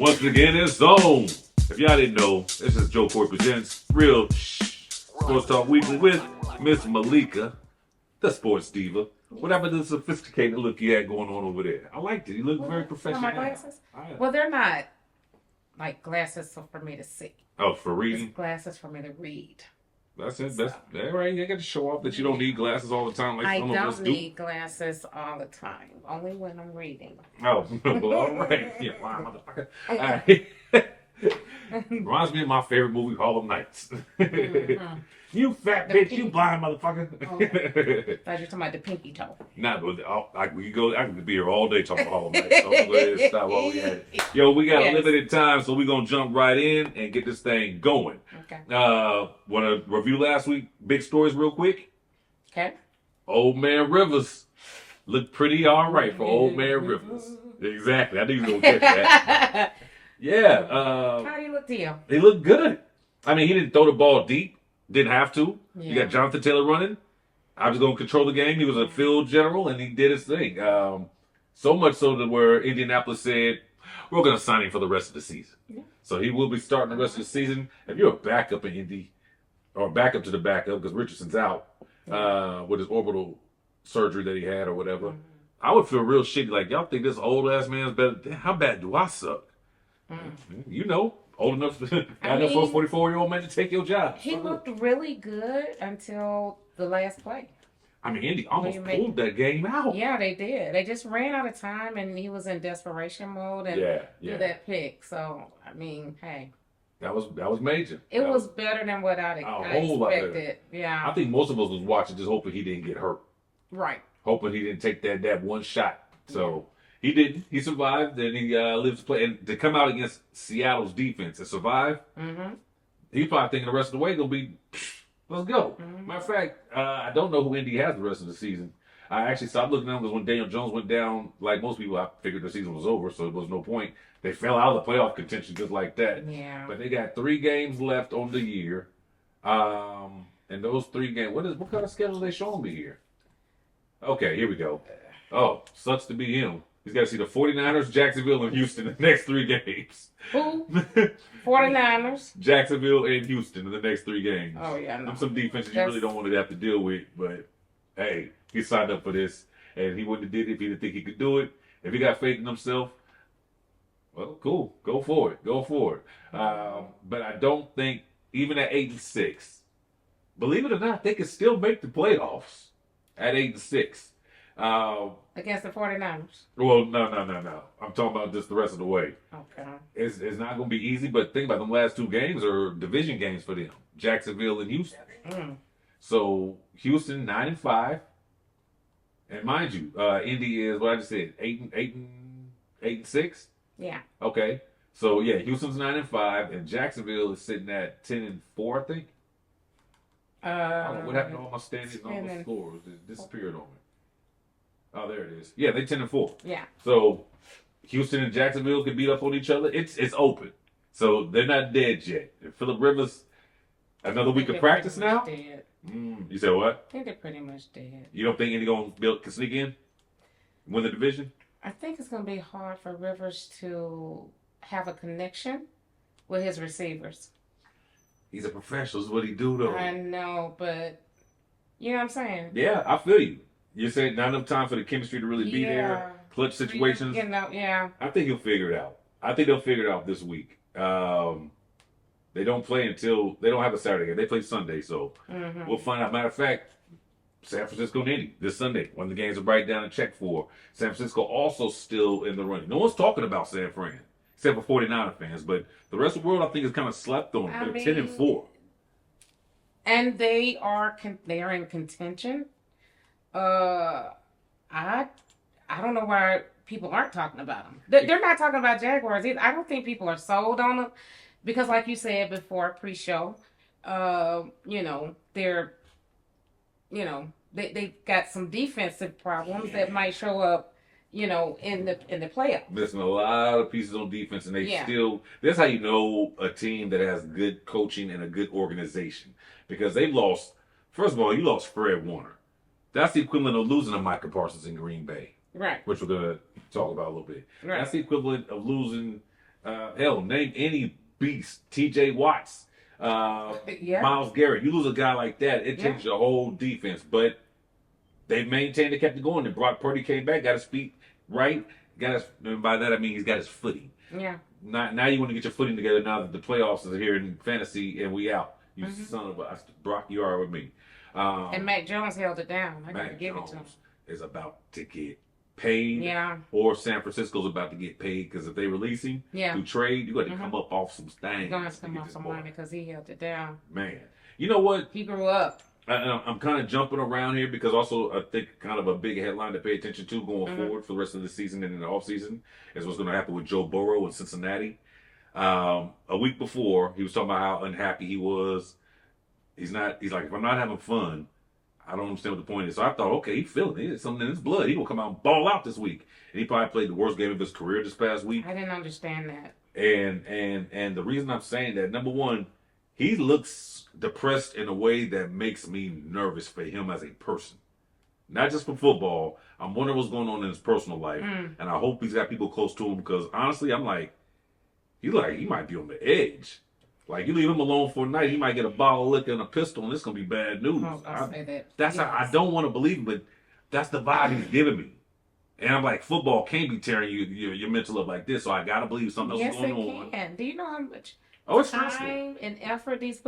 Once again, it's Zone. If y'all didn't know, this is Joe Corey Presents Real Sports Talk Weekly with Miss Malikah, the sports diva. What happened to the sophisticated look you had going on over there? I liked it. You look very professional. My glasses? Well, they're not like glasses for me to see. Oh, for reading? It's glasses for me to read. That's it. That's all right. You got to show off that you don't need glasses all the time. Like I some of us don't do. need glasses all the time. Only when I'm reading. Oh, well, all right. Yeah, wow, motherfucker. All right. Reminds me of my favorite movie, Harlem Nights. Mm-hmm. You fat bitch, you blind motherfucker. Oh, I thought you were talking about the pinky toe. Nah, but I could be here all day talking about Harlem Nights. So I'm going to stop while we had it. Yo, we got a limited time, so we're going to jump right in and get this thing going. Okay. Want to review last week? Big stories real quick? Okay. Old Man Rivers looked pretty all right for Old Man Rivers. Exactly. I knew you were going to catch that. Yeah. How do you look to you? He looked good. I mean, he didn't throw the ball deep. Didn't have to. Yeah. You got Jonathan Taylor running. I was going to control the game. He was a field general, and he did his thing. So much so that where Indianapolis said, we're going to sign him for the rest of the season. Yeah. So he will be starting the rest of the season. If you're a backup in Indy, or backup to the backup, because Richardson's out with his orbital surgery that he had or whatever, I would feel real shitty. Like, y'all think this old-ass man's better? How bad do I suck? You know. Old enough for a 44-year-old man to take your job. He looked really good until the last play. I mean, Indy almost pulled that game out. Yeah, they did. They just ran out of time, and he was in desperation mode and threw that pick. So, I mean, hey. That was major. It was better than what I expected. Yeah. I think most of us was watching just hoping he didn't get hurt. Right. Hoping he didn't take that one shot. So... He didn't. He survived, and he lives to play. And to come out against Seattle's defense and survive, he's probably thinking the rest of the way going to be, let's go. Matter of fact, I don't know who Indy has the rest of the season. I actually stopped looking at them because when Daniel Jones went down, like most people, I figured the season was over, so there was no point. They fell out of the playoff contention just like that. Yeah. But they got 3 games left on the year. And those 3 games, what kind of schedule are they showing me here? Okay, here we go. Oh, sucks to be him. He's got to see the 49ers, Jacksonville, and Houston in the next 3 games. Who? 49ers? Jacksonville and Houston in the next 3 games. Oh, yeah. No. Some defenses you really don't want to have to deal with. But, hey, he signed up for this. And he wouldn't have did it if he didn't think he could do it. If he got faith in himself, well, cool. Go for it. But I don't think, even at 8-6, believe it or not, they can still make the playoffs at 8-6. Against the 49ers? Well, no. I'm talking about just the rest of the way. Okay. It's not going to be easy, but think about them last 2 games are division games for them. Jacksonville and Houston. So, Houston, 9-5. And mind you, Indy is, what I just said, 8-6? Yeah. Okay. So, yeah, Houston's 9-5, and Jacksonville is sitting at 10-4, I think. What happened to all my standings and all the scores? It disappeared on me. Oh, there it is. Yeah, they 10-4. Yeah. So Houston and Jacksonville can beat up on each other. It's open. So they're not dead yet. And Phillip Rivers, another week of practice now? Dead. You said what? I think they're pretty much dead. You don't think any can sneak in? Win the division? I think it's going to be hard for Rivers to have a connection with his receivers. He's a professional is what he do, though. I know, but you know what I'm saying? Yeah, I feel you. You said not enough time for the chemistry to really be there. Clutch situations. Yeah. I think he'll figure it out. I think they'll figure it out this week. They don't play until they don't have a Saturday game. They play Sunday, so we'll find out. Matter of fact, San Francisco and Indy this Sunday when the games are right down and check for. San Francisco also still in the running. No one's talking about San Fran except for 49er fans, but the rest of the world I think is kind of slept on. They're 10-4, and they are in contention. I don't know why people aren't talking about them. They're not talking about Jaguars either. I don't think people are sold on them because, like you said before, pre-show, they got some defensive problems that might show up, in the playoffs. Missing a lot of pieces on defense, and they still. That's how you know a team that has good coaching and a good organization because they've lost. First of all, you lost Fred Warner. That's the equivalent of losing to Micah Parsons in Green Bay. Right. Which we're going to talk about a little bit. Right. That's the equivalent of losing Hell, name any beast. T.J. Watts, Yeah. Myles Garrett. You lose a guy like that, it changes your whole defense. But they maintained, they kept it going. And Brock Purdy came back, got his feet right. And by that I mean he's got his footing. Yeah. Now you want to get your footing together now that the playoffs is here in fantasy and we out. You son of a Brock, you are with me. And Mac Jones held it down. I gotta Mac give Jones it to him. is about to get paid. Yeah. Or San Francisco's about to get paid because if they release him through trade, you got to come up off some things. You're gonna have to come off some money because he held it down. Man, you know what? He grew up. I'm kind of jumping around here because also I think kind of a big headline to pay attention to going forward for the rest of the season and in the offseason is what's going to happen with Joe Burrow in Cincinnati. A week before, he was talking about how unhappy he was. He's like, if I'm not having fun, I don't understand what the point is. So I thought, okay, he's feeling it. It's something in his blood. He will come out and ball out this week. And he probably played the worst game of his career this past week. I didn't understand that. And the reason I'm saying that, number one, he looks depressed in a way that makes me nervous for him as a person. Not just for football. I'm wondering what's going on in his personal life. And I hope he's got people close to him because honestly, I'm like, he might be on the edge. Like, you leave him alone for a night, he might get a bottle of liquor and a pistol, and it's going to be bad news. I'll say that. That's how I don't want to believe him, but that's the vibe he's giving me. And I'm like, football can't be tearing your mental up like this, so I got to believe something else is going on. Yes, it can. Do you know how much It's time stressful. and effort these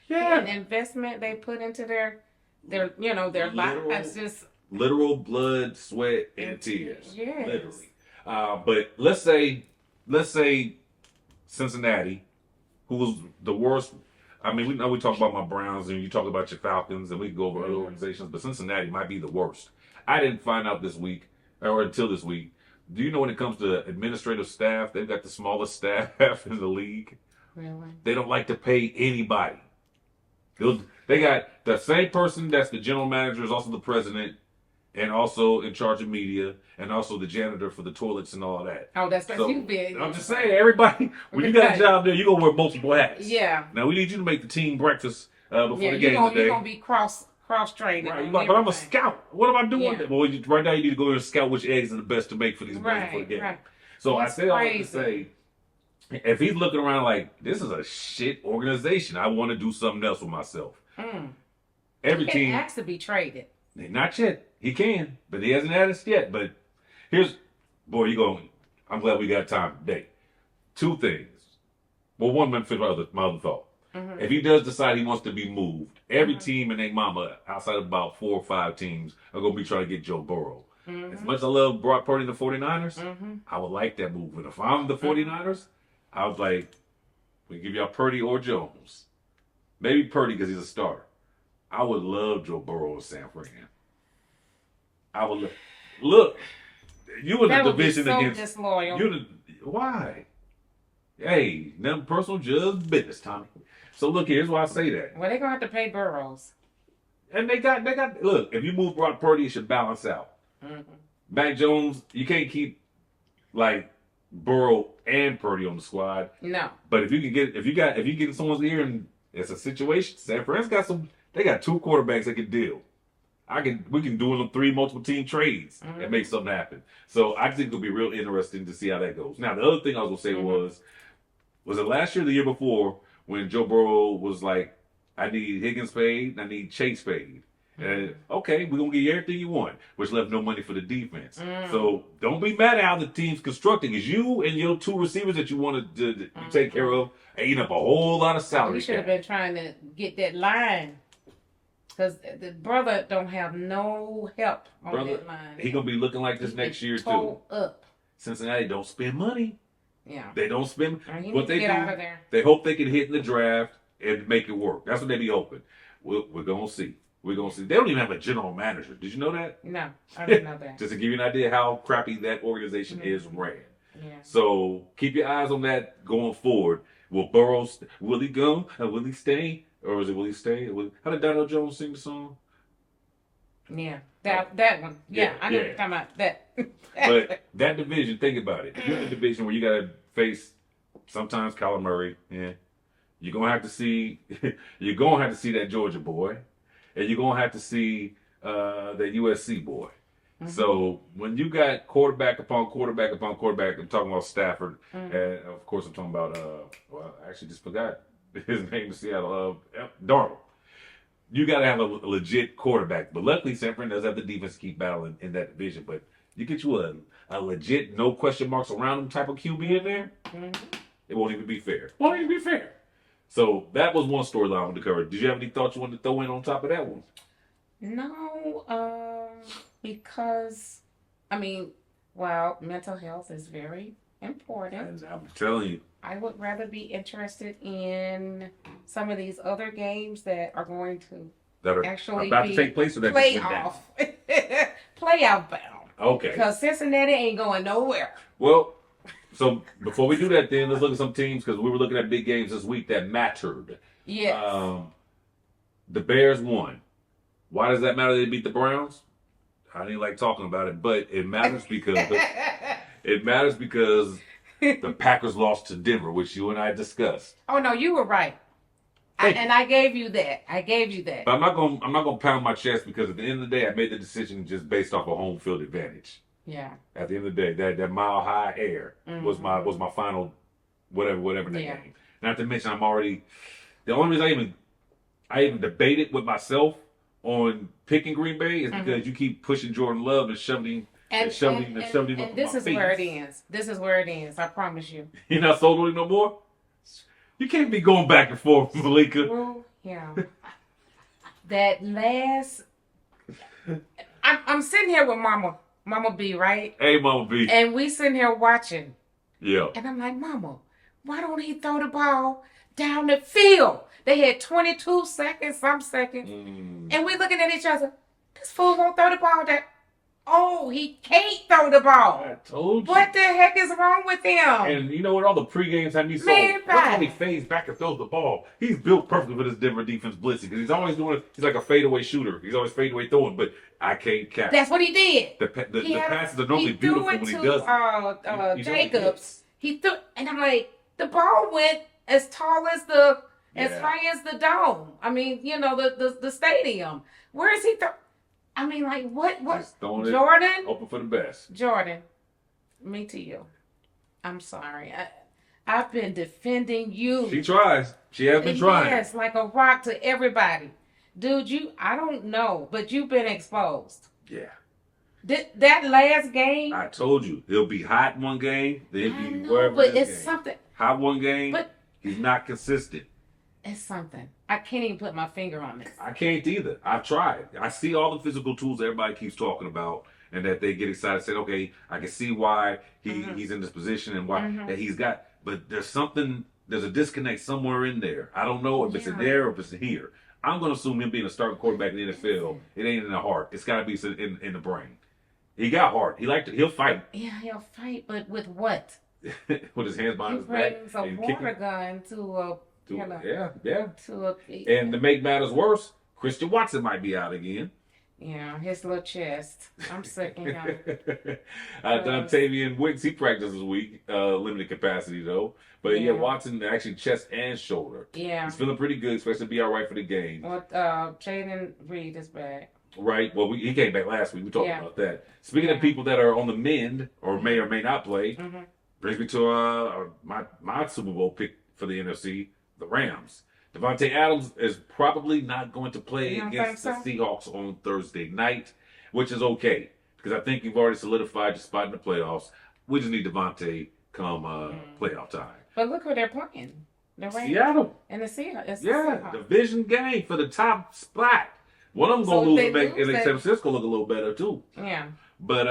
an investment they put into their lives? Just literal blood, sweat, and tears. Yes. Literally. But let's say Cincinnati, who was the worst. I mean, we talk about my Browns and you talk about your Falcons and we can go over other organizations, but Cincinnati might be the worst. I didn't find out this week or until this week. Do you know when it comes to administrative staff, they've got the smallest staff in the league. Really? They don't like to pay anybody. They got the same person that's the general manager is also the president and also in charge of media and also the janitor for the toilets and all that. Oh, that's So, you big. I'm just saying, everybody, when you got a job there, you're going to wear multiple hats. Yeah. Now, we need you to make the team breakfast before the game You're today. going to be cross-trained. Right, but I'm a scout. What am I doing? Yeah. Well, right now you need to go in and scout which eggs are the best to make for these boys before the game. Right. So That's I say all that to crazy. say, if he's looking around like, this is a shit organization, I want to do something else with myself. Every He team, asked to be traded. not yet. He can, but he hasn't had us yet. But I'm glad we got time today. Two things. Well, one minute for my other thought. If he does decide he wants to be moved, every team and their mama, outside of about 4 or 5 teams, are going to be trying to get Joe Burrow. As much as I love Brock Purdy and the 49ers, I would like that move. And if I'm the 49ers, I was like, we give y'all Purdy or Jones. Maybe Purdy because he's a starter. I would love Joe Burrow in San Fran. I would look. You in That the would be division so against disloyal. why? Hey, nothing personal, just business, Tommy. So look, here's why I say that. Well, they're going to have to pay Burrows. And they got look, if you move Brock Purdy, it should balance out. Mac Jones, you can't keep like Burrow and Purdy on the squad. No. But if you get in someone's ear and it's a situation, San Francisco they got 2 quarterbacks that can deal. We can do them 3 multiple team trades and make something happen. So I think it'll be real interesting to see how that goes. Now the other thing I was gonna say was it last year or the year before when Joe Burrow was like, I need Higgins paid, I need Chase paid. And okay, we're gonna give you everything you want, which left no money for the defense. So don't be mad at how the team's constructing. It's you and your 2 receivers that you want to take care of, eating up a whole lot of salary. We should have been trying to get that line. Because the brother don't have no help on that line. He gonna be looking like this next year too. Up. Cincinnati don't spend money. Yeah. They don't spend what they get do. out of there. They hope they can hit in the draft and make it work. That's what they be hoping. We're gonna see. We're gonna see. They don't even have a general manager. Did you know that? No, I didn't know that. Just to give you an idea how crappy that organization is ran. Yeah. So keep your eyes on that going forward. Will he go? Will he stay? Or is it will he stay? How did Donald Jones sing the song? Yeah, that one. Yeah, I know what you're talking about. That. But that division, think about it. If you're in a division where you got to face sometimes Kyler Murray, you're gonna have to see that Georgia boy, and you're gonna have to see that USC boy. So when you got quarterback upon quarterback upon quarterback, I'm talking about Stafford, and of course I'm talking about well, I actually just forgot his name in Seattle, Darnold. You got to have a legit quarterback, but luckily San Fran does have the defense to keep battling in that division. But you get you a legit, no question marks around him type of QB in there, it won't even be fair. Won't even be fair. So that was one storyline I wanted to cover. Did you have any thoughts you wanted to throw in on top of that one? No, because well, mental health is very important. I'm telling you, I would rather be interested in some of these other games that are going to that are actually about be to take place, or that playoff, playoff bound. Okay. Because Cincinnati ain't going nowhere. Well, so before we do that, then let's look at some teams because we were looking at big games this week that mattered. Yes. The Bears won. Why does that matter? They beat the Browns. I didn't like talking about it, but it matters because the Packers lost to Denver, which you and I discussed. Oh no, you were right. I gave you that. But I'm not gonna pound my chest because at the end of the day, I made the decision just based off of home field advantage. Yeah. At the end of the day, that mile high air was my final whatever in that game. Not to mention the only reason I even debated with myself on picking Green Bay is because you keep pushing Jordan Love and shoving him up in my And this is face. where it ends. This is where it ends. I promise you. You're not sold on it no more? You can't be going back and forth, Malikah. Screw him. That last... I'm sitting here with Mama B, right? Hey, Mama B. And we sitting here watching. Yeah. And I'm like, Mama, why don't he throw the ball down the field? They had 22 seconds, some seconds. And we looking at each other. This fool won't throw the ball down. Oh, he can't throw the ball. I told you. What the heck is wrong with him? And you know what? All the pre-games had me so. Look how he fades back and throws the ball. He's built perfectly for this Denver defense blitzing because he's always he's like a fadeaway shooter. He's always fadeaway throwing, but I can't catch. That's what he did. The passes are normally beautiful when he does it. Jacobs. He threw, and I'm like, the ball went as tall as as high as the dome. I mean, the stadium. Where is he? I mean, like, what? Jordan? Open for the best. Jordan, me to you. I'm sorry. I've been defending you. She tries. She has been trying. Yes, like a rock to everybody. Dude, I don't know, but you've been exposed. Yeah. That last game. I told you. He'll be hot one game. Then he'll be wherever. But it's something. Hot one game. But he's not consistent. It's something. I can't even put my finger on this. I can't either. I've tried. I see all the physical tools everybody keeps talking about and that they get excited saying, okay, I can see why he's in this position and why that he's got. But there's a disconnect somewhere in there. I don't know if it's in there or if it's here. I'm going to assume him being a starting quarterback in the NFL, it ain't in the heart. It's got to be in the brain. He got heart. He'll fight. Yeah, he'll fight, but with what? With his hands behind his back. He brings a water gun to a... And to make matters worse, Christian Watson might be out again. Yeah, his little chest. I'm sick of him. Dontavian Wicks, he practiced this week, limited capacity though. But Watson actually chest and shoulder. Yeah. He's feeling pretty good, expects to be all right for the game. Well, Jaden Reed is back. Right. Well, he came back last week. We talked about that. Speaking of people that are on the mend or may not play, brings me to my Super Bowl pick for the NFC. The Rams. Devontae Adams is probably not going to play against the Seahawks on Thursday night, which is okay because I think you've already solidified your spot in the playoffs. We just need Devontae come playoff time. But look who they're playing. The Rams. Seattle. And the Seahawks. Division game for the top spot. One of them going to lose and make San Francisco look a little better too. Yeah. But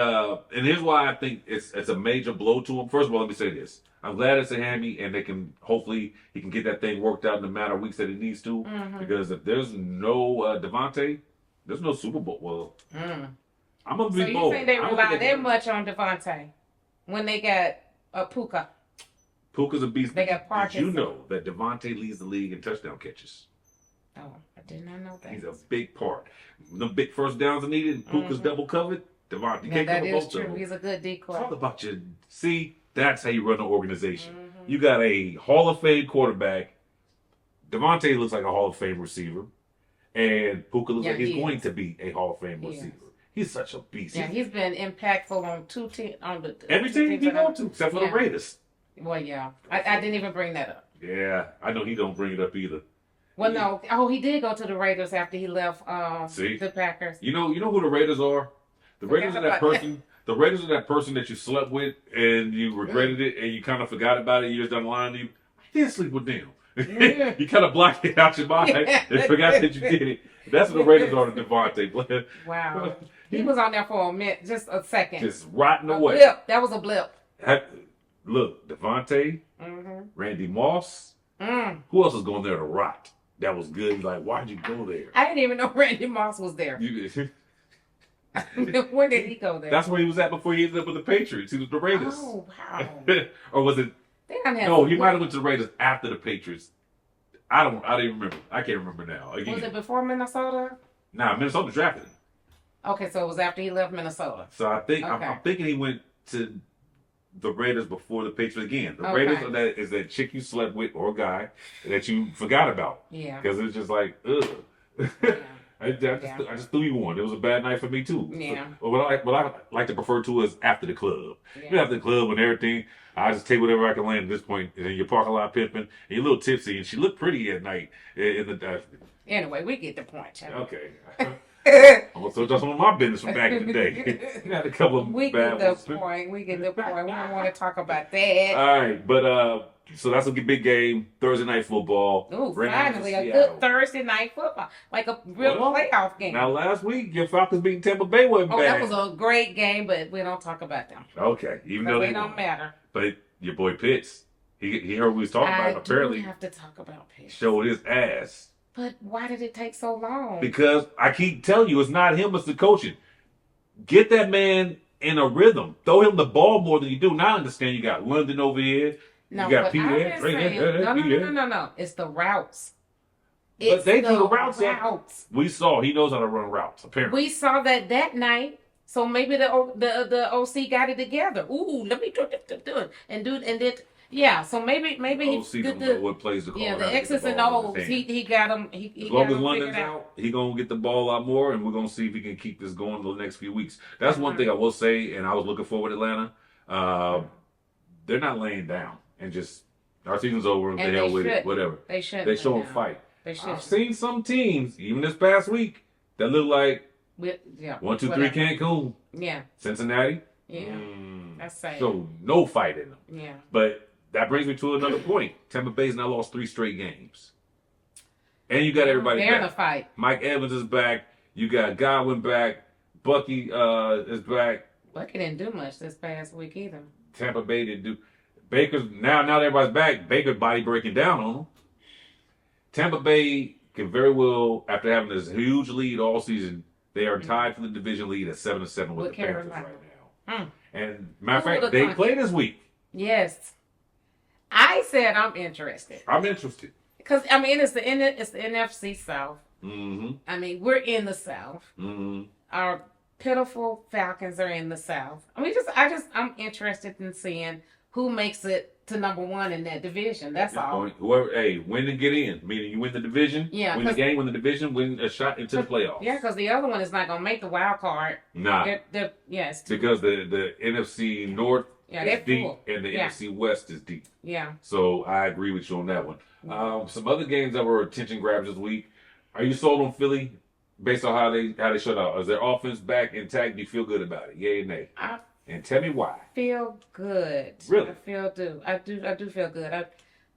and here's why I think it's a major blow to him. First of all, let me say this. I'm glad it's a hammy, and hopefully he can get that thing worked out in the matter of weeks that he needs to. Because if there's no Devontae, there's no Super Bowl. Well, I'm gonna be bold. So you think they rely that much on Devontae when they got Puka? Puka's a beast. They got Parkinson. Did you know that Devontae leads the league in touchdown catches? Oh, I did not know that. He's a big part. The big first downs are needed. Puka's double covered. Devontae can't cover both of them. He's a good decoy. Talk about your that's how you run an organization. You got a Hall of Fame quarterback. Devontae looks like a Hall of Fame receiver. And Puka looks like he's going to be a Hall of Fame receiver. He's such a beast. Yeah, he's been impactful on Every team he go to, except for the Raiders. Well, yeah. I didn't even bring that up. Yeah, I know he don't bring it up either. Well, no. Oh, he did go to the Raiders after he left the Packers. You know who the Raiders are? The Raiders are that person. The Raiders are that person that you slept with and you regretted it and you kind of forgot about it years down the line. I didn't sleep with them. You kind of blocked it out your mind and forgot that you did it. That's what the Raiders are to Devontae. Wow. He was on there for a minute, just a second. Just rotting away. Blip. That was a blip. Look, Devontae, Randy Moss. Who else is going there to rot? That was good. He's like, why'd you go there? I didn't even know Randy Moss was there. When did he go there? That's where he was at before he ended up with the Patriots. He was the Raiders. Oh, wow. Or was it? No, he might have went to the Raiders after the Patriots. I don't even remember. I can't remember now. Again. Was it before Minnesota? Nah, Minnesota drafted him. Okay, so it was after he left Minnesota. So I think I'm thinking he went to the Raiders before the Patriots again. The Raiders is that chick you slept with or guy that you forgot about. Yeah. Because it's just like, ugh. Yeah. I just threw you one. It was a bad night for me too. Yeah. So, what I like to prefer to is after the club. Yeah. After the club and everything, I just take whatever I can land at this point. And then your parking lot pimping, and you're a little tipsy, and she looked pretty at night. Anyway, we get the point, Chuck. Okay. I'm gonna tell some of my business from back in the day. Had a couple of we bad get ones. the point. We get the point. We don't want to talk about that. All right, but so that's a big game. Thursday night football. Ooh, finally a good Thursday night football, like a real playoff game. Now last week your Falcons beating Tampa Bay wasn't bad. That was a great game, but we don't talk about them. Okay, even though they don't matter. But your boy Pitts, he heard we was talking about. Apparently, we have to talk about Pitts. Showed his ass. But why did it take so long? Because I keep telling you, it's not him, it's the coaching. Get that man in a rhythm. Throw him the ball more than you do. Now I understand you got London over here. No, you got Peter. No. It's the routes. But they do the routes. We saw he knows how to run routes. Apparently, we saw that night. So maybe the OC got it together. Ooh, let me do it and then. Yeah, so maybe he don't know what plays to call. Yeah, the X's and O's. He got them. As long as London's out, he gonna get the ball a lot more, and we're gonna see if he can keep this going the next few weeks. That's one thing I will say, and I was looking forward to Atlanta. They're not laying down and just our season's over and the hell with it, whatever. They should. They show them fight. They should. I've seen some teams, even this past week, that look like 1, 2, 3 Cancun. Yeah. Cincinnati. Yeah. That's sad. So no fight in them. Yeah. But that brings me to another point. Tampa Bay's now lost 3 straight games. And you got everybody They're back. in a fight. Mike Evans is back. You got Godwin back. Bucky is back. Bucky didn't do much this past week either. Tampa Bay didn't do. Baker's now that everybody's back, Baker's body breaking down on them. Tampa Bay can very well, after having this huge lead all season, they are tied for the division lead at 7-7 with the Panthers right now. And matter of fact, they play this week. Yes. I said I'm interested. I'm interested. Because, I mean, it's the NFC South. Mm-hmm. I mean, we're in the South. Mm-hmm. Our pitiful Falcons are in the South. I mean, I'm interested in seeing who makes it to number 1 in that division. That's all. Whoever, win to get in. Meaning you win the division, win the game, win the division, win a shot into the playoffs. Yeah, because the other one is not going to make the wild card. Nah. Because the NFC North is deep and the NFC West is deep. Yeah. So I agree with you on that one. Some other games that were attention grabs this week. Are you sold on Philly based on how they shut out? Is their offense back intact? Do you feel good about it? Yay or nay? And tell me why. Feel good. Really? I do feel good.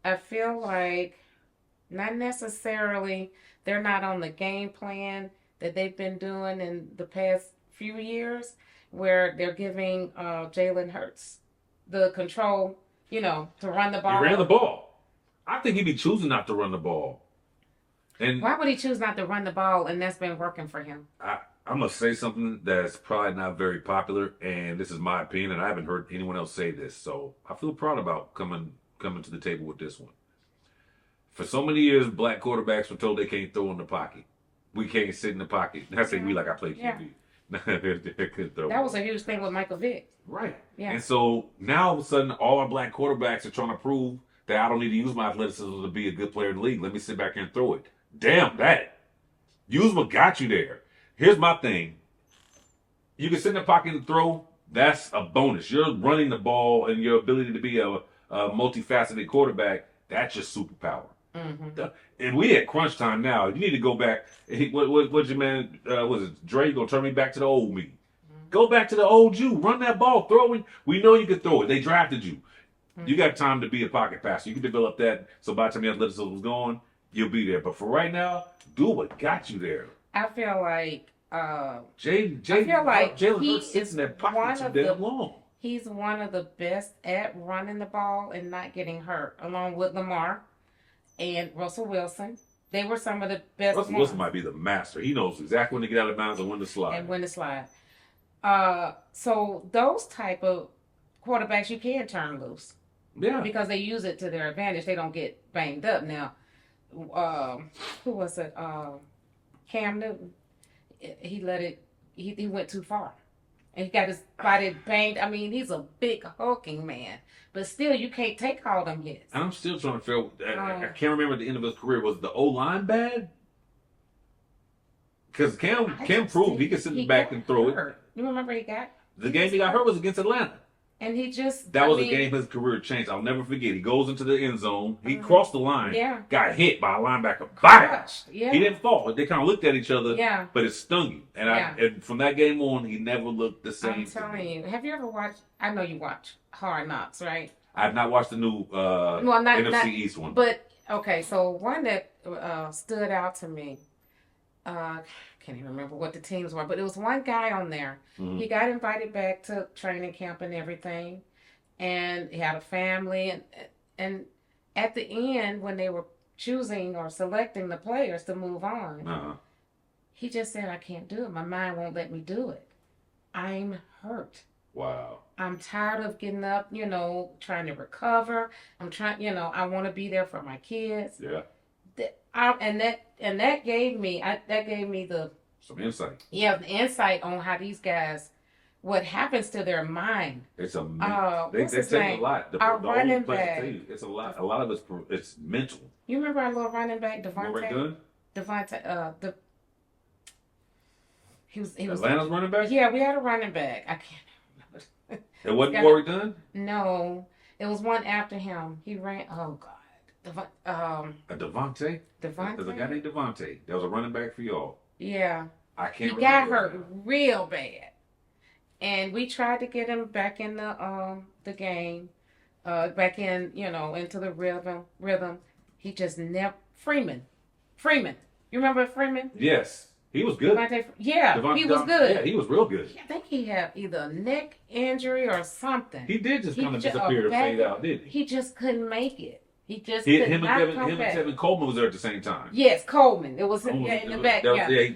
I feel like not necessarily they're not on the game plan that they've been doing in the past few years where they're giving Jalen Hurts the control, to run the ball. He ran the ball. I think he'd be choosing not to run the ball. And why would he choose not to run the ball and that's been working for him? I'm going to say something that's probably not very popular, and this is my opinion, and I haven't heard anyone else say this, so I feel proud about coming to the table with this one. For so many years, black quarterbacks were told they can't throw in the pocket. We can't sit in the pocket. I say we like I play QB. That was a huge thing with Michael Vick. Right. Yeah. And so now all of a sudden, all our black quarterbacks are trying to prove that I don't need to use my athleticism to be a good player in the league. Let me sit back here and throw it. Damn that. Use what got you there. Here's my thing. You can sit in the pocket and throw. That's a bonus. You're running the ball and your ability to be a multifaceted quarterback. That's your superpower. Mm-hmm. And we at crunch time now. You need to go back. What's your man? Was it Dre? You gonna turn me back to the old me? Go back to the old you. Run that ball. Throw it. We know you can throw it. They drafted you. You got time to be a pocket passer. You can develop that. So by the time the athleticism was gone, you'll be there. But for right now, do what got you there. I feel like Jalen he Hurts sits in that pocket one too of damn long. He's one of the best at running the ball and not getting hurt, along with Lamar and Russell Wilson. They were some of the best. Russell Wilson might be the master. He knows exactly when to get out of bounds and when to slide. And when to slide. So those type of quarterbacks you can turn loose. Yeah. Because they use it to their advantage. They don't get banged up. Now, who was it? Cam Newton. He let it. He went too far, and he got his body banged. I mean, he's a big hulking man, but still, you can't take all them hits. I'm still trying to feel. I can't remember at the end of his career. Was the O line bad? Because Cam proved he could sit back and throw it. You remember he got the game he got hurt was against Atlanta. And he just... That was a game his career changed. I'll never forget. He goes into the end zone. He crossed the line. Yeah. Got hit by a linebacker. Bam! Yeah. He didn't fall. They kind of looked at each other. Yeah. But it stung him. And from that game on, he never looked the same. I'm telling you. Have you ever watched... I know you watch Hard Knocks, right? I have not watched the new NFC East one. But, okay, so one that stood out to me... can't even remember what the teams were, but it was one guy on there. Mm-hmm. He got invited back to training camp and everything, and he had a family. And at the end, when they were choosing or selecting the players to move on, he just said, "I can't do it. My mind won't let me do it. I'm hurt. Wow. I'm tired of getting up, trying to recover. I'm trying, I want to be there for my kids." Yeah. That gave me the some insight. Yeah, the insight on how these guys, what happens to their mind. It's a they take a lot. Our running back. It's a lot. A lot of it's mental. You remember our little running back, Devontae? He was Atlanta's running back. Yeah, we had a running back. I can't remember. It wasn't Warwick Dunn. No, it was one after him. He ran. Oh God. Devontae? There's a guy named Devontae. That was a running back for y'all. Yeah. I can't remember. He got hurt real bad. And we tried to get him back in the game, back in, into the rhythm. He just never... Freeman. You remember Freeman? Yes. He was good. He was good. Yeah, he was real good. I think he had either a neck injury or something. He did just kind of disappear and fade out, didn't he? He just couldn't make it. He just could not come back. Tevin Coleman was there at the same time. Yes, Coleman. It was in the back.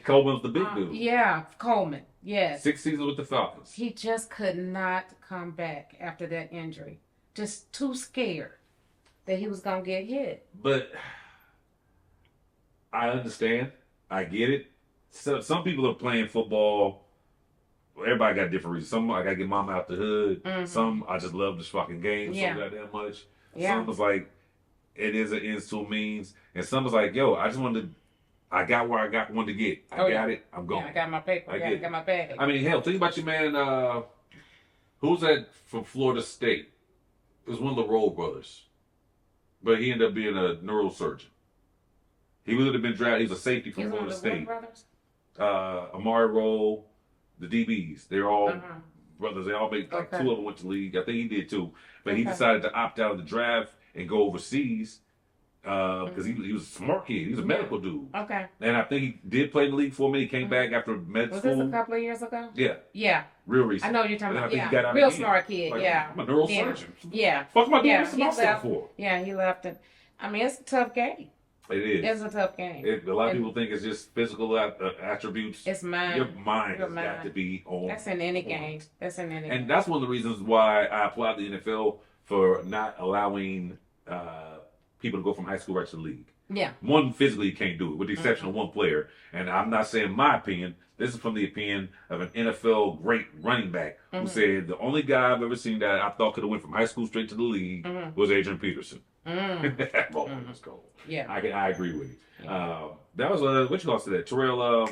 Coleman was the big dude. Yeah, Coleman. Yes. 6 seasons with the Falcons. He just could not come back after that injury. Just too scared that he was going to get hit. But I understand. I get it. So, some people are playing football. Everybody got different reasons. Some I got to get mama out the hood. Mm-hmm. Some I just love this fucking game so goddamn much. Yeah. Some was like, it is an ends to a means. And some was like, yo, I got where I wanted to get. I got it. I'm going. Yeah, I got my paper. I got my bag. I mean, hell, think about your man, who's that from Florida State? It was one of the Roll brothers. But he ended up being a neurosurgeon. He would have been drafted. He was a safety from Florida State. Amari Roll, the DBs. They're all brothers. They all made, like, 2 of them went to the league. I think he did too. But he decided to opt out of the draft and go overseas because he was a smart kid. He was a medical dude. Okay. And I think he did play in the league for a minute. He came back after med school. Was this a couple of years ago? Yeah. Yeah. Real recent. I know you're talking about. He got out real again. smart kid. Like, yeah. I'm a neurosurgeon. Yeah. Fuck am I doing this to myself for? Yeah, he left it. I mean, it's a tough game. It is. It's a tough game. A lot of people think it's just physical attributes. It's mind. Your mind has got to be on. That's in any game. And that's one of the reasons why I applaud the NFL for not allowing people to go from high school right to the league. Yeah. One, physically can't do it, with the exception of one player. And I'm not saying my opinion. This is from the opinion of an NFL great running back who said the only guy I've ever seen that I thought could have went from high school straight to the league was Adrian Peterson. That moment was cold. Yeah. I agree with you. Yeah. That was what you call that? Terrell,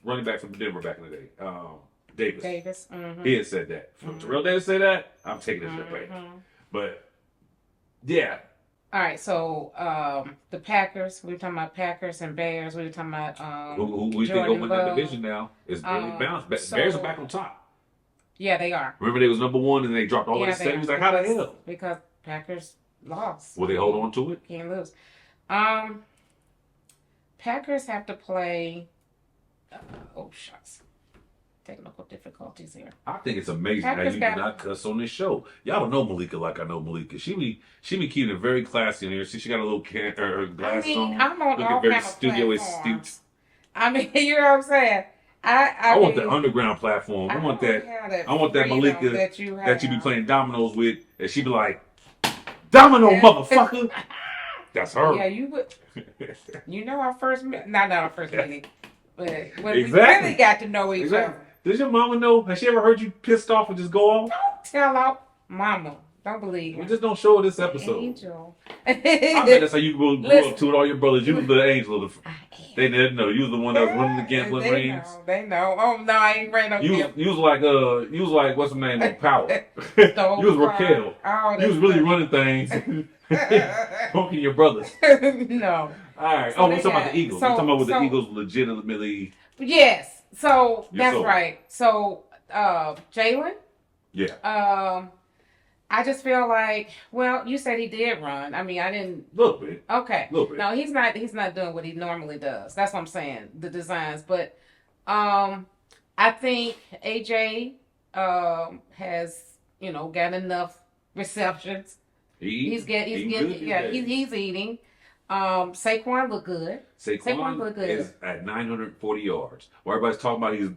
running back from Denver back in the day. Davis. He had said that. For Terrell Davis say that, I'm taking this back. But yeah. All right, so the Packers. We were talking about Packers and Bears. We were talking about who we think will win that division now is Billy Bounce. Bears are back on top. Yeah, they are. Remember they was number one and they dropped all the stats. He was like, how the hell? Because Packers lost. Will they hold on to it? Can't lose. Packers have to play. Oh shucks. Technical difficulties here. I think it's amazing how you do not cuss on this show. Y'all don't know Malikah like I know Malikah. She be keeping it very classy in here. See, she got a little her glasses on. I'm on looking all very kind of studio platforms. astute. I mean, you know what I'm saying? I want the underground platform. I want that Malikah that you be playing dominoes with, and she be like, "Domino, motherfucker." That's her. Yeah, you would. You know our first meeting, not our first meeting, but when we really got to know each other. Does your mama know? Has she ever heard you pissed off and just go off? Don't tell out mama. Don't believe her. We just don't show her this episode. Angel. I bet that's how you grew up to with all your brothers. You was the angel. They didn't know. You was the one that was running the gambling rings. They know. Oh no, I ain't ran no gambling. You was like what's her name? Power. You was Raquel. You was really running things. Poking your brothers. No. All right. So we're talking about the Eagles. We're talking about the Eagles legitimately. Yes. So that's right. So Jalen. Yeah. I just feel like, well, you said he did run. I mean, I didn't. A little bit. Okay. A little bit. No, he's not doing what he normally does. That's what I'm saying. The designs, but I think AJ has got enough receptions. He's eating. Saquon look good. Saquon look good. Is at 940 yards. Where everybody's talking about he's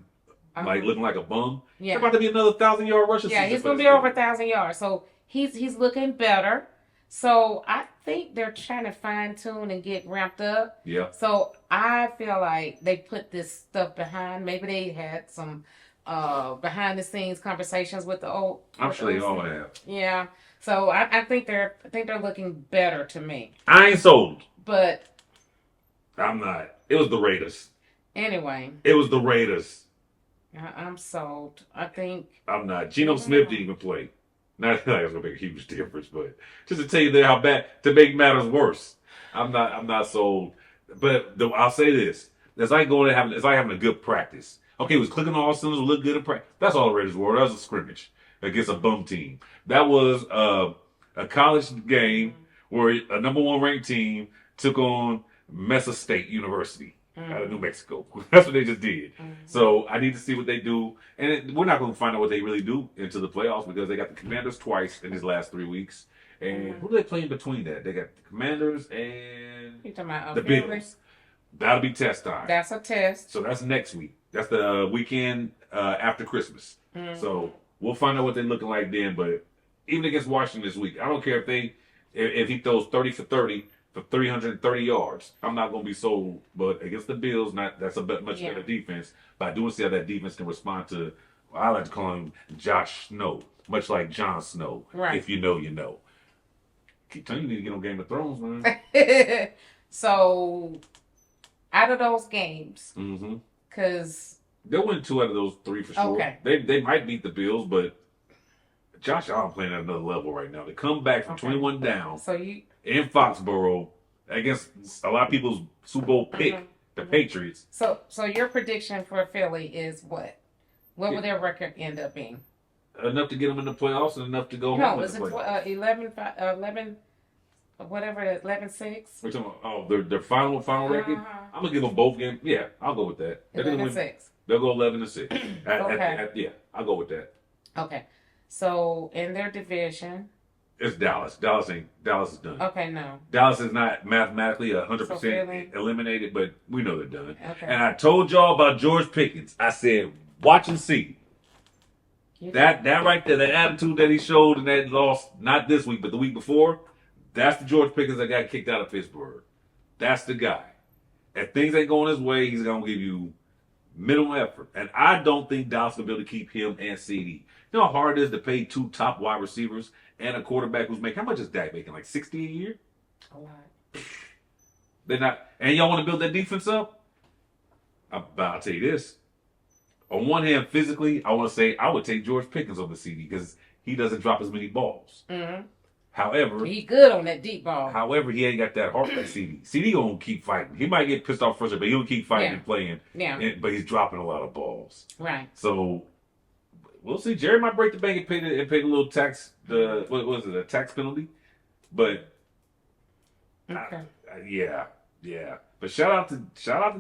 like looking like a bum. Yeah. It's about to be another 1,000-yard rushing season. Yeah, he's going to be over 1,000 yards. So he's looking better. So I think they're trying to fine tune and get ramped up. Yeah. So I feel like they put this stuff behind. Maybe they had some behind the scenes conversations with the old. I'm sure they all have. Yeah. So I think they're looking better to me. I ain't sold. But I'm not. It was the Raiders. Anyway. It was the Raiders. I'm sold. I think. I'm not. Geno Smith didn't even play. Not that it's gonna make a huge difference, but just to tell you there how bad to make matters worse. I'm not sold. But I'll say this: it's like having a good practice. Okay, it was clicking on all cylinders, look good in practice. That's all the Raiders were. That was a scrimmage against a bum team. That was a college game where a number 1 ranked team took on Mesa State University. Out of New Mexico. That's what they just did. So I need to see what they do. And we're not going to find out what they really do into the playoffs because they got the Commanders twice in these last 3 weeks. And who do they play in between that? They got the Commanders and the Bills. That'll be test time. That's a test. So that's next week. That's the weekend after Christmas. So we'll find out what they're looking like then. But even against Washington this week, I don't care if he throws 30 for 30, for 330 yards. I'm not going to be sold, but against the Bills, that's a much better defense. But I do want to see how that defense can respond to, I like to call him Josh Snow, much like Jon Snow. Right. If you know, you know. Keep telling you need to get on Game of Thrones, man. So, out of those games, because they'll win 2 out of those 3 for sure. Okay. They might beat the Bills, but Josh Allen playing at another level right now. To come back from 21 down. So you. In Foxborough against a lot of people's Super Bowl pick, the Patriots. So your prediction for Philly is what? What will their record end up being? Enough to get them in the playoffs and enough to go home in the playoffs. 11, whatever, 11-6? We're talking about, their final record? I'm going to give them both games. Yeah, I'll go with that. 11-6. They'll go 11-6. Yeah, I'll go with that. Okay. So, in their division... It's Dallas. Dallas is done. Okay, no. Dallas is not mathematically 100% eliminated, but we know they're done. Okay. And I told y'all about George Pickens. I said, watch and see. That right there, that attitude that he showed in that loss, not this week, but the week before, that's the George Pickens that got kicked out of Pittsburgh. That's the guy. If things ain't going his way, he's going to give you minimal effort. And I don't think Dallas will be able to keep him and CD. You know how hard it is to pay 2 top wide receivers and a quarterback who's making, how much is Dak making? Like $60 a year? A lot. They're not, and y'all want to build that defense up? I'll tell you this. on one hand, physically, I want to say I would take George Pickens over CD because he doesn't drop as many balls. Mm-hmm. However, he good on that deep ball. However, he ain't got that heart like CD. CD gonna keep fighting. He might get pissed off first, but he'll keep fighting and playing. Yeah. But he's dropping a lot of balls. Right. So we'll see. Jerry might break the bank and pay the little tax. The what was it? A tax penalty. But okay. Yeah. But shout out to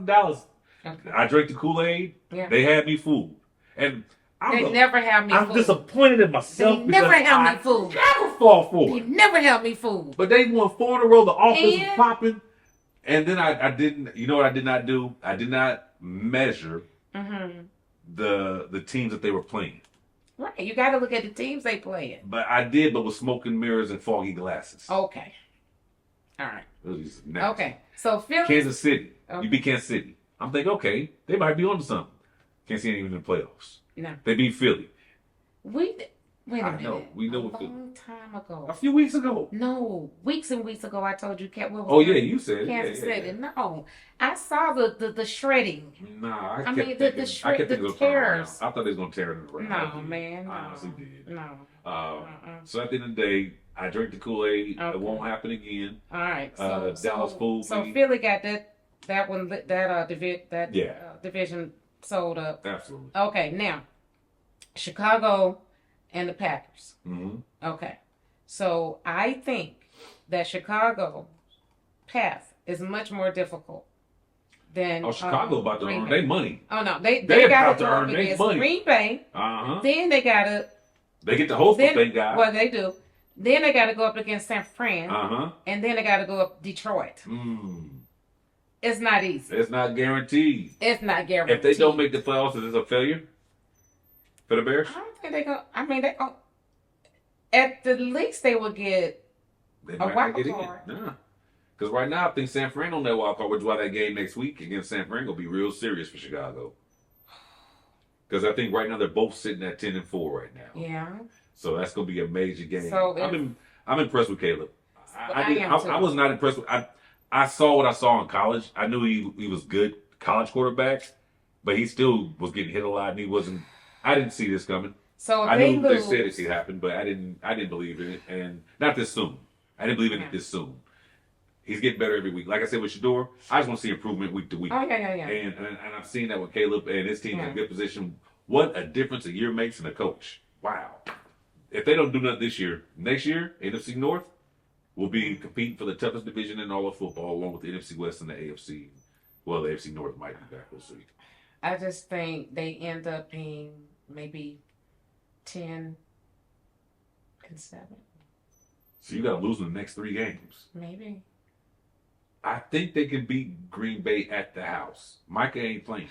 Dallas. Okay. I drank the Kool-Aid. Yeah. They had me fooled, and they never have me. I'm disappointed in myself. They never have me fooled. Never fall for They it. never have me fooled. But they won 4 in a row. The offense was popping, and then I didn't. You know what I did not do? I did not measure the teams that they were playing. Right. You got to look at the teams they playing. But I did, but with smoke and mirrors and foggy glasses. Okay. All right. Okay. So Philly, Kansas City. Okay. You beat Kansas City. I'm thinking, okay, they might be onto something. Kansas City ain't even in the playoffs. No. They beat Philly. Wait a minute. Know. We know a long time ago. A few weeks ago. No, weeks and weeks ago. I told you. You said Kansas City. No, I saw the shredding. Nah, I mean the tears. I thought they was gonna tear it around. No, man. I honestly did. No. So at the end of the day, I drank the Kool-Aid. Okay. It won't happen again. All right. Dallas fooled So me. Philly got that division sold up. Absolutely. Okay, now Chicago and the Packers. Mm-hmm. Okay, so I think that Chicago path is much more difficult than Chicago about to earn their money. Oh no, they about got to earn their money. Green Bay. Then they gotta. They get the host, thank God. Well, they do. Then they got to go up against San Fran. And then they got to go up Detroit. It's not easy. It's not guaranteed. It's not guaranteed. If they don't make the playoffs, is this a failure for the Bears? I don't think they're going to. I mean, at the least, they will get a wild card. Nah. Because right now, I think San Fran on that wild card, which is why that game next week against San Fran will be real serious for Chicago. Because I think right now they're both sitting at 10-4 right now. Yeah. So that's going to be a major game. So I'm impressed with Caleb. I was not impressed with. I saw what I saw in college. I knew he was good college quarterback, but he still was getting hit a lot, and he wasn't. I didn't see this coming. So I knew they said it happened, but I didn't believe in it, and not this soon. I didn't believe in it this soon. He's getting better every week. Like I said with Shador, I just want to see improvement week to week. Oh yeah. And I've seen that with Caleb and his team in a good position. What a difference a year makes in a coach. Wow. If they don't do nothing this year, next year, NFC North will be competing for the toughest division in all of football, along with the NFC West and the AFC. Well, the AFC North might be back. We'll see. I just think they end up being maybe 10-7. So you got to lose in the next 3 games. Maybe. I think they can beat Green Bay at the house. Micah ain't playing.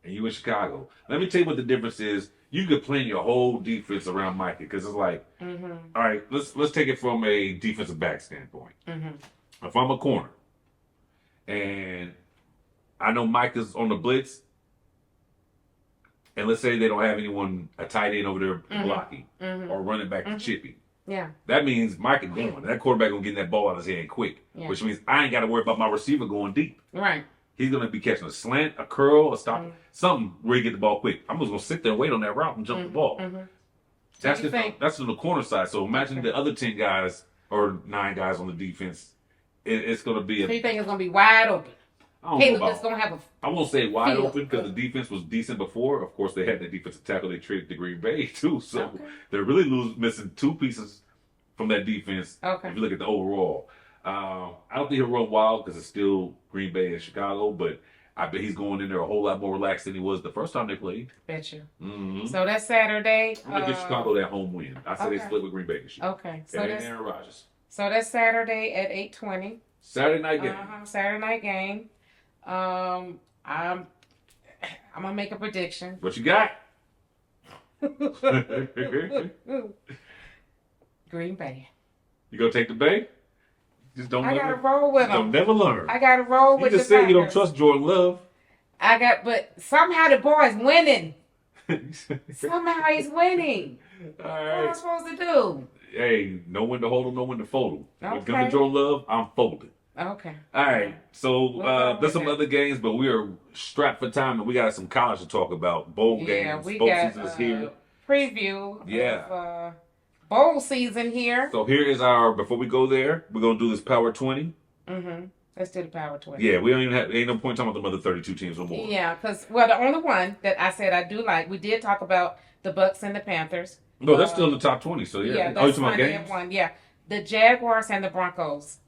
And you in Chicago. Let me tell you what the difference is. You could plan your whole defense around Micah because it's like, all right, let's take it from a defensive back standpoint. If I'm a corner and I know Micah's on the blitz, and let's say they don't have anyone, a tight end over there blocking or running back to Chippy. Yeah. That means Micah going. That quarterback gonna get that ball out of his hand quick, which means I ain't got to worry about my receiver going deep. Right. He's going to be catching a slant, a curl, a stop, something where he get the ball quick. I'm just going to sit there and wait on that route and jump the ball. That's on the corner side. So imagine the other 10 guys or 9 guys on the defense. It's going to be So you think it's going to be wide open? Caleb is going to have a I won't say wide open because the defense was decent before. Of course, they had that defensive tackle they traded to Green Bay too. So they're really missing 2 pieces from that defense. If you look at the overall. I don't think he'll run wild because it's still Green Bay and Chicago, but I bet he's going in there a whole lot more relaxed than he was the first time they played. Bet you. So that's Saturday. I'm going to give Chicago that home win. I said they split with Green Bay this year. Okay. So that's Aaron Rodgers. So that's Saturday at 8:20. Saturday night game. Saturday night game. I'm going to make a prediction. What you got? Green Bay. You going to take the Bay? Just don't. I gotta roll with them. Don't never learn. I gotta roll with the. You just said Packers. you don't trust Jordan Love. But somehow the boy's winning. Somehow he's winning. All right. What am I supposed to do? Hey, know when to hold him, know when to fold him. When it Okay. comes to Jordan Love, I'm folding. Okay. All right. So We'll there's go some with other games, but we are strapped for time, and we got some college to talk about. Bowl Yeah, games. we Bowl got season is here. preview Yeah. of bowl season here. So here is our. Before we go there, we're gonna do this Power 20. Mm-hmm. Let's do the Power 20. Yeah, we don't even have. Ain't no point talking about the other 32 teams or more. Yeah, because the only one that I said I do like, we did talk about the Bucs and the Panthers. No, that's still in the top 20. So yeah. Yeah, Oh, you that's talking about Sunday games? at 1. Yeah, the Jaguars and the Broncos.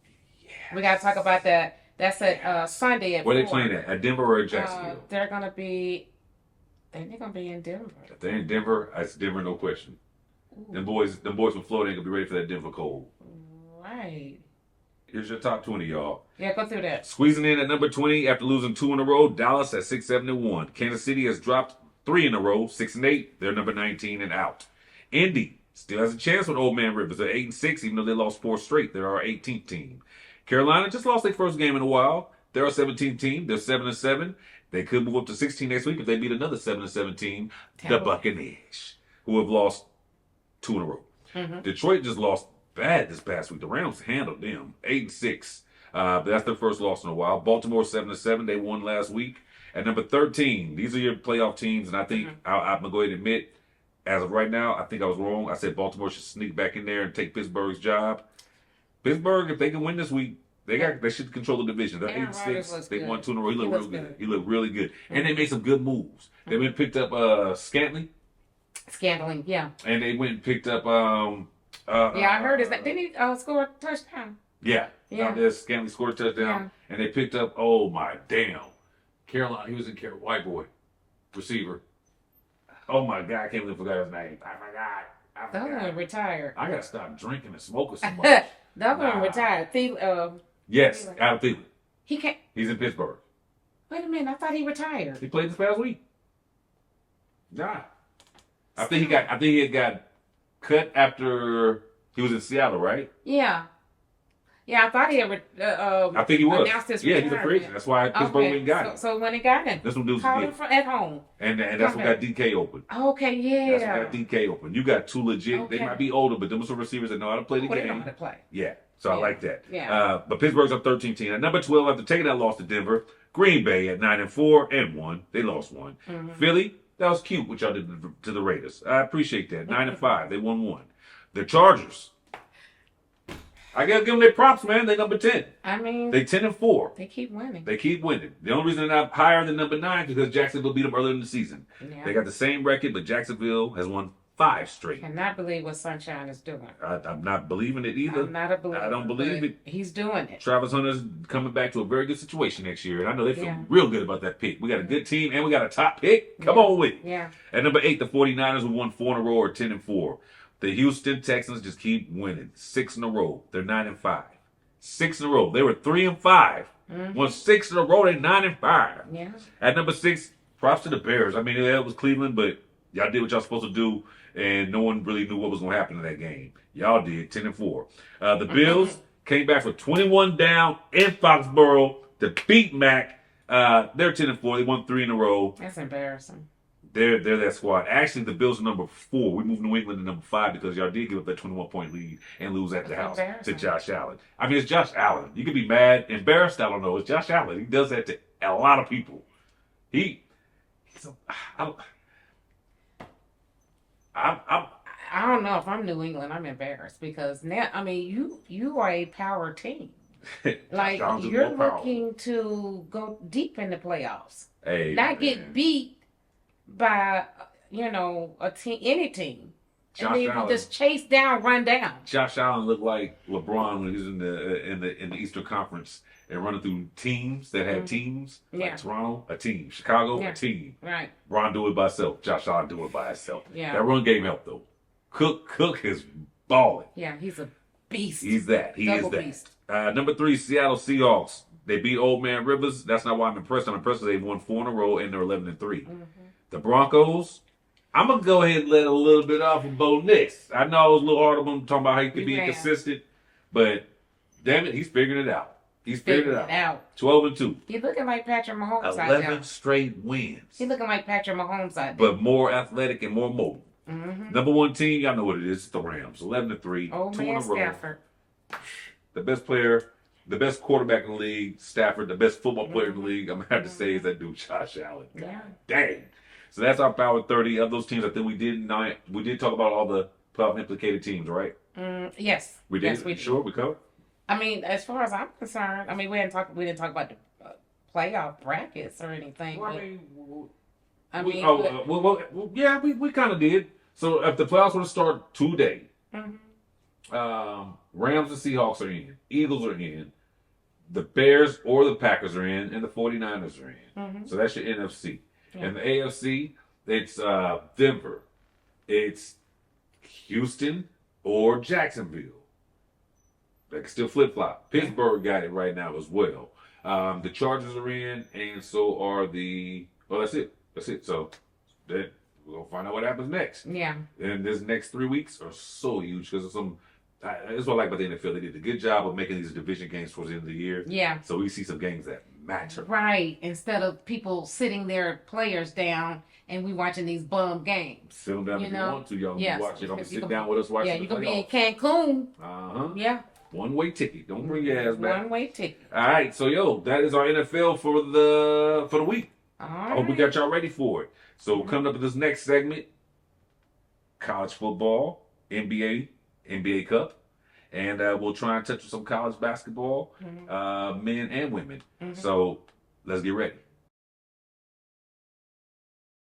We got to talk about that. That's at Sunday at 4. Where they playing at Denver or at Jacksonville? They're gonna be. They're gonna be in Denver. If they're in Denver, it's Denver, no question. Ooh. Them boys from Florida ain't gonna be ready for that Denver cold. Right. Here's your top 20, y'all. Yeah, go through that. Squeezing in at number 20 after losing 2 in a row. Dallas at 6-7-1. Kansas City has dropped 3 in a row, 6-8. They're number 19 and out. Indy still has a chance with Old Man Rivers. They're 8-6, even though they lost 4 straight. They're our 18th team. Carolina just lost their first game in a while. They're our 17th team. They're 7-7. They could move up to 16 next week if they beat another 7-7 team, the Buccaneers, who have lost 2 in a row. Mm-hmm. Detroit just lost bad this past week. The Rams handled them 8-6. But that's their first loss in a while. Baltimore 7-7. They won last week. At number 13, these are your playoff teams, and I think I'm gonna go ahead and admit, as of right now, I think I was wrong. I said Baltimore should sneak back in there and take Pittsburgh's job. Pittsburgh, if they can win this week, they should control the division. They're 8-6. They won 2 in a row. He looked real good. He looked really good, and they made some good moves. They went and picked up Scantling. Scandling, yeah. And they went and picked up. Yeah, I heard his. Didn't he score a touchdown? Yeah. There's Scantling scored a touchdown, and they picked up. Oh my damn, Carolina. He was in Carolina. White boy, receiver. Oh my God, I can't believe I forgot his name. I forgot. The other one retired. I gotta stop drinking and smoking so much. The other one retired. Yes, Adam Thielen. He can't. He's in Pittsburgh. Wait a minute, I thought he retired. He played this past week. Nah. I think he had got cut after he was in Seattle, right? Yeah. Yeah, I thought he had. I think he was. Announced his he's a free agent. That's why Pittsburgh went and got him. So when he got him, This one dude's called good. him at home. And that's what got DK open. Okay, yeah. That's what got DK open. You got 2 legit. Okay. They might be older, but them are some receivers that know how to play the They know game. how to play. Yeah. So I like that. Yeah. But Pittsburgh's up 13-team. At number 12, after taking that loss to Denver, Green Bay at 9-4 and 1. They lost 1. Mm-hmm. Philly, that was cute what y'all did to the Raiders. I appreciate that. 9-5. They won 1. The Chargers. I gotta give them their props, man. They number 10. I mean, they 10-4. They keep winning. They keep winning. The only reason they're not higher than number 9 is because Jacksonville beat them earlier in the season. Yeah. They got the same record, but Jacksonville has won 5 straight. Cannot believe what Sunshine is doing. I'm not believing it either. I'm not a believer. I don't believe it. He's doing it. Travis Hunter's coming back to a very good situation next year, and I know they feel Yeah. real good about that pick. We got a good team, and we got a top pick. Come on with it. Yeah. At number 8, the 49ers who won 4 in a row or 10-4. The Houston Texans just keep winning 6 in a row. They're 9-5. 6 in a row. They were 3-5. Won 6 in a row. They're 9-5. Yeah. At number 6, props to the Bears. I mean, that was Cleveland, but y'all did what y'all supposed to do, and no one really knew what was going to happen in that game. Y'all did 10-4. The Bills came back for 21 down in Foxborough to beat Mac. They're 10-4. They won 3 in a row. That's embarrassing. They're that squad. Actually, the Bills are number 4. We moved New England to number 5 because y'all did give up that 21-point lead and lose at the house to Josh Allen. I mean, it's Josh Allen. You can be mad, embarrassed. I don't know. It's Josh Allen. He does that to a lot of people. I don't know if I'm New England. I'm embarrassed because now, I mean, you are a power team. Like you're looking to go deep in the playoffs, not get beat by a team, any team. Josh and then Allen, you just chase down, run down. Josh Allen looked like LeBron when he was in the Eastern Conference and running through teams that had teams. Like Toronto, a team. Chicago, a team. Right. Bron do it by himself. Josh Allen do it by himself. Yeah. That run game helped though. Cook is balling. Yeah, he's a beast. He's that. He Double is that. Beast. Number 3, Seattle Seahawks. They beat Old Man Rivers. That's not why I'm impressed. I'm impressed that they've won 4 in a row and they're 11-3. The Broncos. I'm gonna go ahead and let a little bit off of Bo Nix. I know I was a little hard on him talking about how he could be inconsistent, but damn it, he's figuring it out. He's figured it out. 12-2. He's looking like Patrick Mahomes out there. 11 straight wins. He's looking like Patrick Mahomes out there. But more athletic and more mobile. Number 1 team, y'all know what it is. It's the Rams. 11-3. Old 2 in a man row. Stafford. The best player the best quarterback in the league, Stafford, the best football player in the league, I'm going to have to say is that dude, Josh Allen. God dang. So that's our Power 30. Of those teams, I think we did talk about all the playoff implicated teams, right? Yes. We did? Yes, we did. Sure, we covered? I mean, as far as I'm concerned, I mean, we didn't talk about the playoff brackets or anything. Well, Yeah. we kind of did. So if the playoffs were to start today, Mm-hmm. Rams and Seahawks are in, Eagles are in, the Bears or the Packers are in, and the 49ers are in. Mm-hmm. So that's your NFC. Yeah. And the AFC, it's Denver, it's Houston or Jacksonville. They can still flip flop. Pittsburgh got it right now as well. The Chargers are in, and so are the. Well, that's it. That's it. So we're gonna find out what happens next. Yeah. And this next 3 weeks are so huge because of some. That's what I like about the NFL. They did a good job of making these division games towards the end of the year. Yeah. So we see some games that matter. Right. Instead of people sitting their players down and we watching these bum games. Sit them down if you want to. Y'all Yes. watch it. I'm gonna sit down with us watching. Yeah, you're gonna be in Cancun. Yeah. One-way ticket. Don't bring your ass back. One-way ticket. All right, so that is our NFL for the week. All I right. hope we got y'all ready for it. So coming up in this next segment, college football, NBA Cup, and we'll try and touch on some college basketball, men and women. So let's get ready.